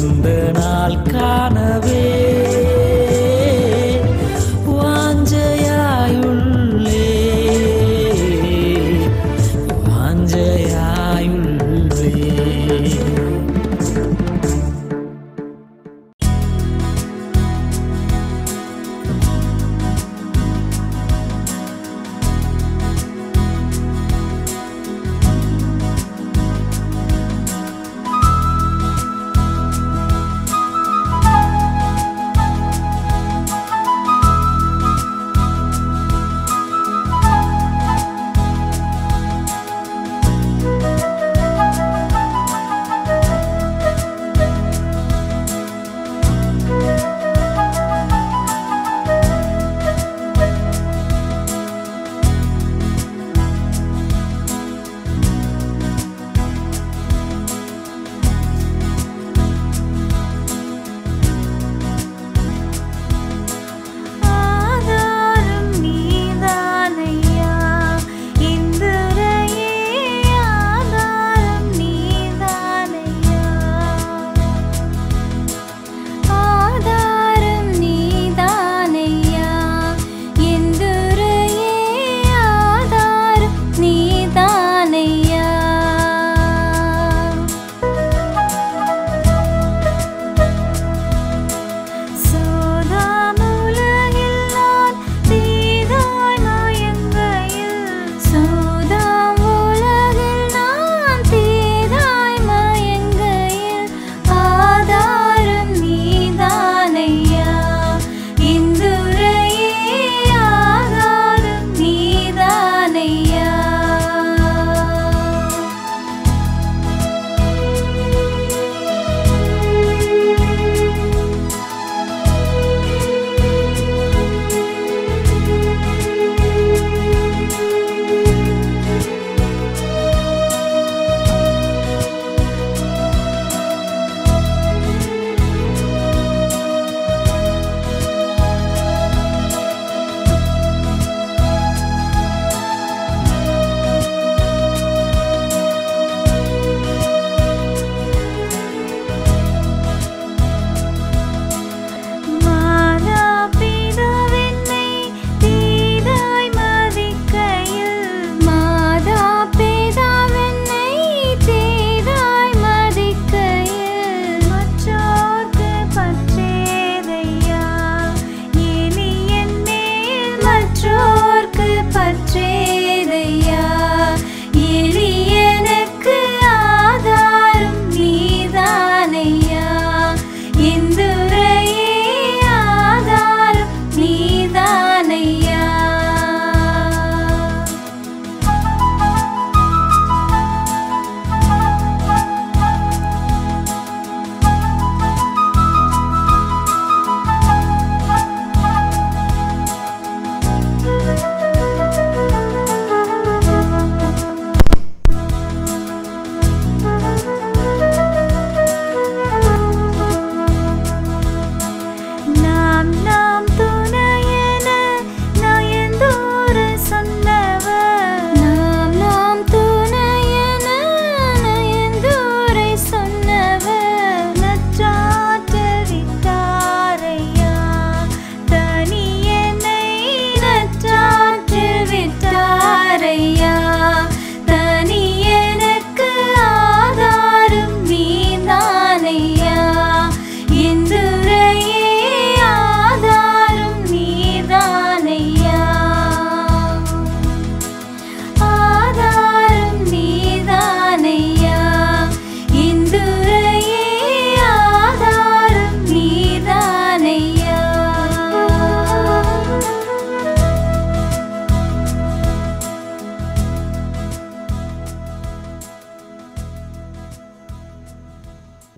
அந்த நாள் காணவே வாஞ்சையாயுள்ளே வாஞ்சையாயுள்ளே.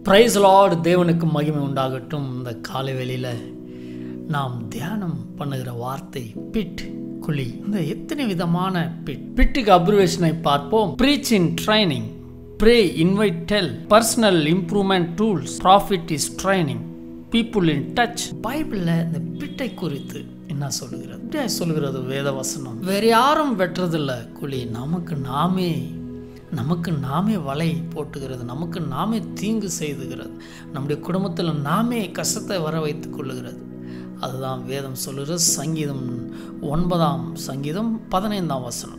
Price Lord. தேவனுக்கு மகிமை உண்டாகட்டும். இந்த காலை வேளையில் நாம் தியானம் பண்ணுகிற வார்த்தை பிட், குழி. இந்த எத்தனை விதமான பிட்டுக்கு அப்ரிவேஷனை பார்ப்போம். Preach in training, pray, invite, tell, personal improvement tools, profit is training, people in touch. பைபிளில் இந்த பிட்டை குறித்து என்ன சொல்லுகிறது? சொல்லுகிறது வேத வசனம். வேற யாரும் வெட்டுறதில்ல குழி, நமக்கு நாமே நமக்கு நாமே வலை போட்டுகிறது, நமக்கு நாமே தீங்கு செய்துகிறது, நம்முடைய குடும்பத்தில் நாமே கஷ்டத்தை வர வைத்துக் கொள்ளுகிறது. அதுதான் வேதம் சொல்லுகிறது. சங்கீதம் 9:15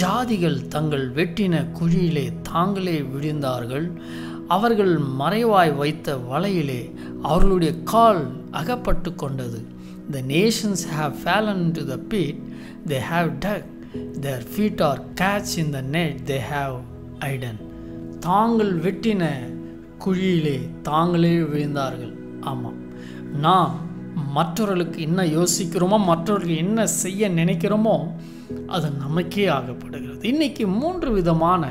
ஜாதிகள் தங்கள் வெட்டின குழியிலே தாங்களே விழுந்தார்கள், அவர்கள் மறைவாய் வைத்த வலையிலே அவர்களுடைய கால் அகப்பட்டு கொண்டது. The nations have fallen into the pit they have dug, their feet are catch in the net they have hidden. தாங்கள் வெட்டின குழியிலே தாங்களே விழுந்தார்கள். ஆமாம், நாம் மற்றவர்களுக்கு என்ன யோசிக்கிறோமோ, மற்றவர்களுக்கு என்ன செய்ய நினைக்கிறோமோ அது நமக்கே ஆகப்படுகிறது. இன்னைக்கு 3 விதமான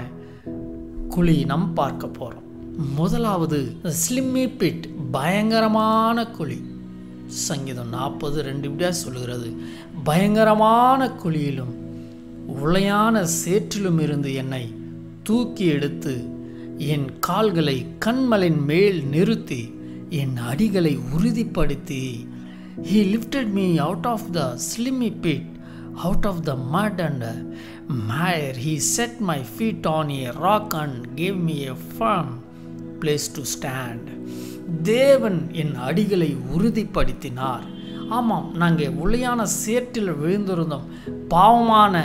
குழி நாம் பார்க்க போகிறோம். முதலாவது ஸ்லிம்மி பிட், பயங்கரமான குழி. சங்கீதம் 40:2 இப்படியா சொல்லுகிறது, பயங்கரமான குழியிலும் உளையான சேற்றிலும் இருந்து என்னை தூக்கி எடுத்து என் கால்களை கண்மலின் மேல் நிறுத்தி என் அடிகளை உறுதிப்படுத்தி, He lifted me out of the slimy pit, out of the mud and mire. He set my feet on a rock and gave me a firm place to stand. தேவன் என் அடிகளை உறுதிப்படுத்தினார். ஆமாம், நாங்கள் உளையான சேற்றில் விழுந்திருந்தோம். பாவமான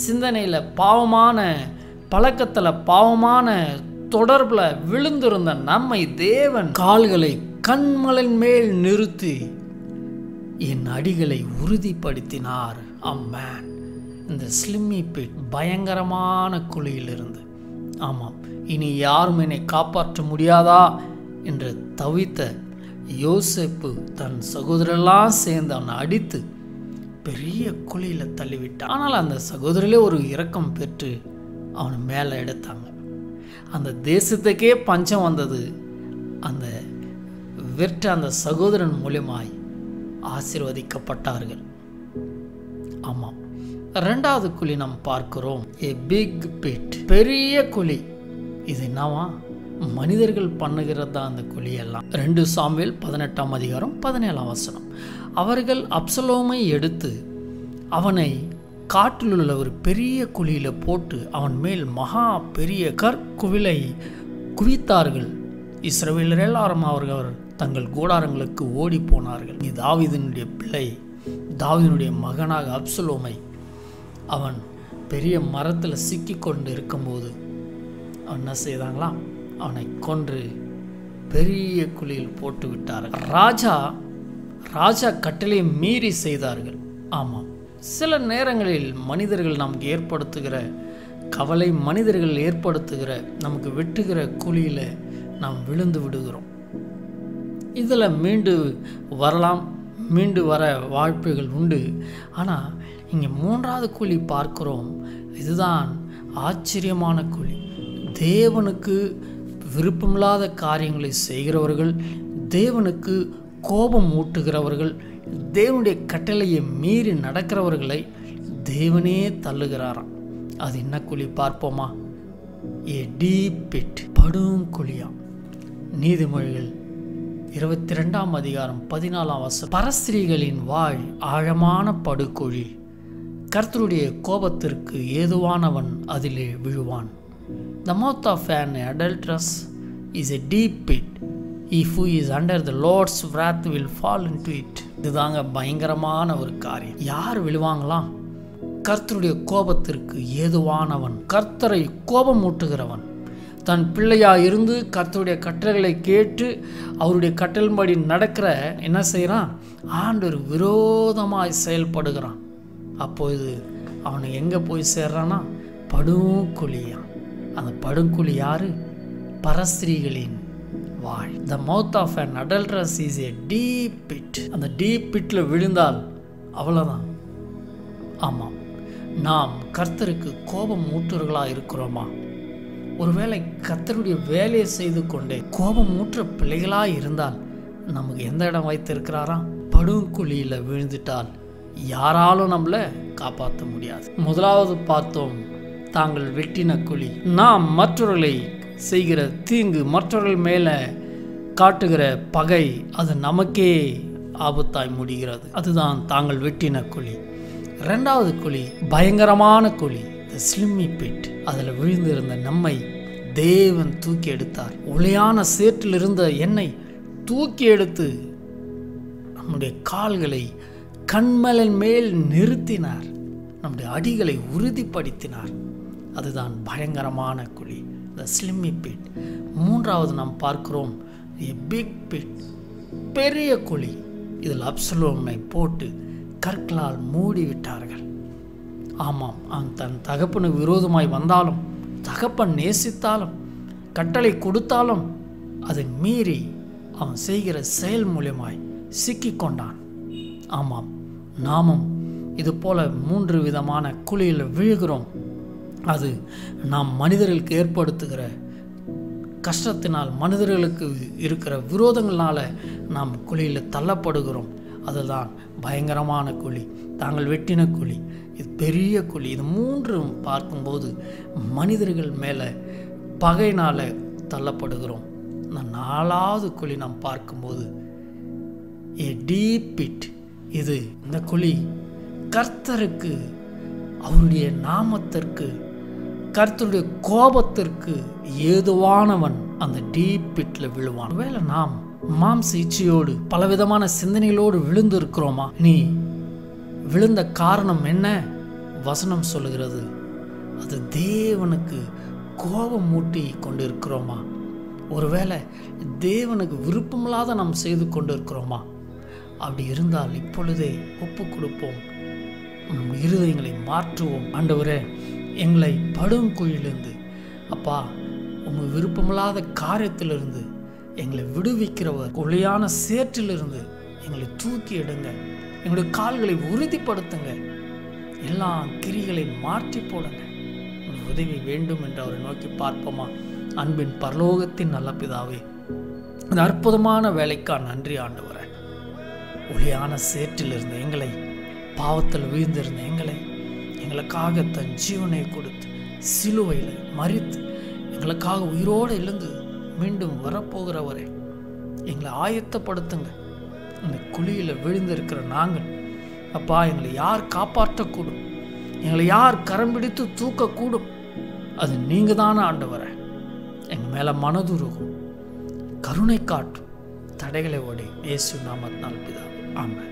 சிந்தனையில், பாவமான பழக்கத்தில், பாவமான தொடர்பில் விழுந்திருந்த நம்மை தேவன் கால்களை கண்மலின் மேல் நிறுத்தி என் அடிகளை உறுதிப்படுத்தினார். அம்மேன், இந்த ஸ்லிம்மி பிட், பயங்கரமான குழியிலிருந்து. ஆமாம், இனி யாரும் என்னை காப்பாற்ற முடியாதா என்று தவித்த யோசேப்பு தன் சகோதரெல்லாம் சேர்ந்து அவனை அடித்து பெரிய குழியில் தள்ளிவிட்டான். ஆனால் அந்த சகோதரிலே ஒரு இரக்கம் பெற்று அவனை மேலே எடுத்தாங்க. அந்த தேசத்துக்கே பஞ்சம் வந்தது. அந்த வெற்ற அந்த சகோதரன் மூலமாய் ஆசீர்வதிக்கப்பட்டார்கள். ஆமாம், 2வது குழி நாம் பார்க்கிறோம், a big pit, பெரிய குழி. இது என்னவா? மனிதர்கள் பண்ணுகிறது தான் அந்த குழியெல்லாம். 2 சாமுவேல் 18:17 அவர்கள் அப்சலோமை எடுத்து அவனை காட்டிலுள்ள ஒரு பெரிய குழியில போட்டு அவன் மேல் மகா பெரிய கற்குவிலை குவித்தார்கள். இஸ்ரவேலர் எல்லாரும் அவர்கள் தங்கள் கூடாரங்களுக்கு ஓடி போனார்கள். தாவீதினுடைய பிள்ளை, தாவீதினுடைய மகனாக அப்சலோமை அவன் பெரிய மரத்தில் சிக்கி கொண்டு இருக்கும்போது அவன் என்ன செய்தாங்களாம்? அவனை கொன்று பெரிய குழியில் போட்டு விட்டார்கள். ராஜா கட்டளையை மீறி செய்தார்கள். ஆமாம், சில நேரங்களில் மனிதர்கள் நமக்கு ஏற்படுத்துகிற கவலை, மனிதர்கள் ஏற்படுத்துகிற நமக்கு வெட்டுகிற குழியில் நாம் விழுந்து விடுகிறோம். இதில் மீண்டு வரலாம், மீண்டு வர வாய்ப்புகள் உண்டு. ஆனால் இங்கே 3வது குழி பார்க்கிறோம். இதுதான் ஆச்சரியமான குழி. தேவனுக்கு விருப்பமில்லாத காரியங்களை செய்கிறவர்கள், தேவனுக்கு கோபம் ஊட்டுகிறவர்கள், தேவனுடைய கட்டளையை மீறி நடக்கிறவர்களை தேவனே தள்ளுகிறாராம். அது என்ன குழி பார்ப்போமா? ஏ டீப் பிட், படும் குழியாம். நீதிமொழிகள் 22:14 பரஸ்திரீகளின் வாழ் ஆழமான படுகுழி, கர்த்தருடைய கோபத்திற்கு ஏதுவானவன் அதிலே விழுவான். The mouth of an adulteress is a deep pit. He who is under the Lord's wrath will fall into it. இதுதாங்க பயங்கரமான ஒரு காரியம். யார் விழுவாங்களாம்? கர்த்தருடைய கோபத்திற்கு ஏதுவானவன், கர்த்தரை கோபம் ஊட்டுகிறவன். தன் பிள்ளையா இருந்து கர்த்தருடைய கட்டளைகளை கேட்டு அவருடைய கட்டளைப்படி நடக்கிற என்ன செய்கிறான்? ஆண்டவர் விரோதமாய் செயல்படுகிறான். அப்போது அவனை எங்கே போய் சேர்றான்னா? படுங்குழியான். அந்த படுங்குழி யாரு? பரஸ்திரீகளின் வாழ். The mouth of an adulteress is a deep pit. அந்த டீப் பிட்டில் விழுந்தால் அவ்வளோதான். ஆமாம், நாம் கர்த்தருக்கு கோபம் ஊற்றுவர்களாக இருக்கிறோமா? ஒருவேளை கர்த்தருடைய வேலையை செய்து கொண்டே கோபம் ஊற்ற பிள்ளைகளாக இருந்தால் நமக்கு எந்த இடம் வைத்திருக்கிறாராம்? படுங்குழியில் விழுந்துட்டால் யாராலும் நம்மளை காப்பாற்ற முடியாது. முதலாவது பார்த்தோம், தாங்கள் வெட்டின குழி. நாம் மற்றவர்களை செய்கிற தீங்கு, மற்றவர்கள் மேலே காட்டுகிற பகை, அது நமக்கே ஆபத்தாய் முடிகிறது. அதுதான் தாங்கள் வெட்டின குழி. 2வது குழி பயங்கரமான குழி. ஸ்லிம்மி பிட், அதில் விழுந்திருந்த நம்மை தேவன் தூக்கி எடுத்தார். உளையான சேற்றில் இருந்த என்னை தூக்கி எடுத்து நம்முடைய கால்களை கண்மலின் மேல் நிறுத்தினார், நம்முடைய அடிகளை உறுதிப்படுத்தினார். அதுதான் பயங்கரமான குழி, த ஸ்லிம்மி பிட். மூன்றாவது நாம் பார்க்கிறோம் a big pit, பெரிய குழி. இதில் அப்சலோமை போட்டு கற்களால் மூடிவிட்டார்கள். ஆமாம், அவன் தன் தகப்பனுக்கு விரோதமாய் வந்தாலும், தகப்பன் நேசித்தாலும், கட்டளை கொடுத்தாலும் அதை மீறி அவன் செய்கிற செயல் மூலமாய் சிக்கிக்கொண்டான். ஆமாம், நாமும் இது போல 3 விதமான குழியில் விழுகிறோம். அது நாம் மனிதர்களுக்கு ஏற்படுத்துகிற கஷ்டத்தினால், மனிதர்களுக்கு இருக்கிற விரோதங்களால நாம் குழியில் தள்ளப்படுகிறோம். அதுதான் பயங்கரமான குழி, தாங்கள் வெட்டின குழி. இது பெரிய குழி. இது 3 பார்க்கும்போது மனிதர்கள் மேலே பகையினால் தள்ளப்படுகிறோம். இந்த 4வது குழி நாம் பார்க்கும்போது ஏ டீப் பிட். இந்த குழி கர்த்தருக்கு, அவருடைய நாமத்திற்கு, கர்த்தருடைய கோபத்திற்கு ஏதுவானவன் அந்த டீப் பிட்ல விழுவான். ஒருவேளை நாம் மாம்ச இச்சையோடு பலவிதமான சிந்தனைகளோடு விழுந்து இருக்கிறோமா? நீ விழுந்த காரணம் என்ன? வசனம் சொல்லுகிறது, அது தேவனுக்கு கோபம் மூட்டி கொண்டு இருக்கிறோமா? ஒருவேளை தேவனுக்கு விருப்பமில்லாத நாம் செய்து கொண்டு இருக்கிறோமா? அப்படி இருந்தால் இப்பொழுதே ஒப்பு கொடுப்போம், நம் இருதயங்களை மாற்றுவோம். ஆண்டவரே, எங்களை படுங்குழியிலிருந்து, அப்பா, உங்கள் விருப்பமில்லாத காரியத்திலிருந்து எங்களை விடுவிக்கிறவர், கொலையான சேற்றிலிருந்து எங்களை தூக்கி எடுங்க, எங்களுடைய கால்களை உறுதிப்படுத்துங்க, எல்லா கிரிகளை மாற்றி போடுங்க. உதவி வேண்டும் என்று அவரை நோக்கி பார்ப்போமா? அன்பின் பரலோகத்தின் நல்ல பிதாவே, இந்த அற்புதமான வேலைக்கான நன்றி ஆண்டவரே. ஒளியான சேற்றில் இருந்த எங்களை, பாவத்தில் வீழ்ந்திருந்த எங்களுக்காக தன் ஜீவனை கொடுத்து சிலுவையில் மரித்து எங்களுக்காக உயிரோடு எழுந்து மீண்டும் வரப்போகிறவரே, எங்களை ஆயத்தப்படுத்துங்க. இந்த குழியில் விழுந்திருக்கிற நாங்கள், அப்பா, எங்களை யார் காப்பாற்றக்கூடும்? எங்களை யார் கரம் பிடித்து தூக்கக்கூடும்? அது நீங்கள் தானே ஆண்டவரே. எங்கள் மேலே மனதுருகும், கருணை காட்டும், தடைகளை ஓடி இயேசு நாமத்தினால் பிதாவே, ஆமென்.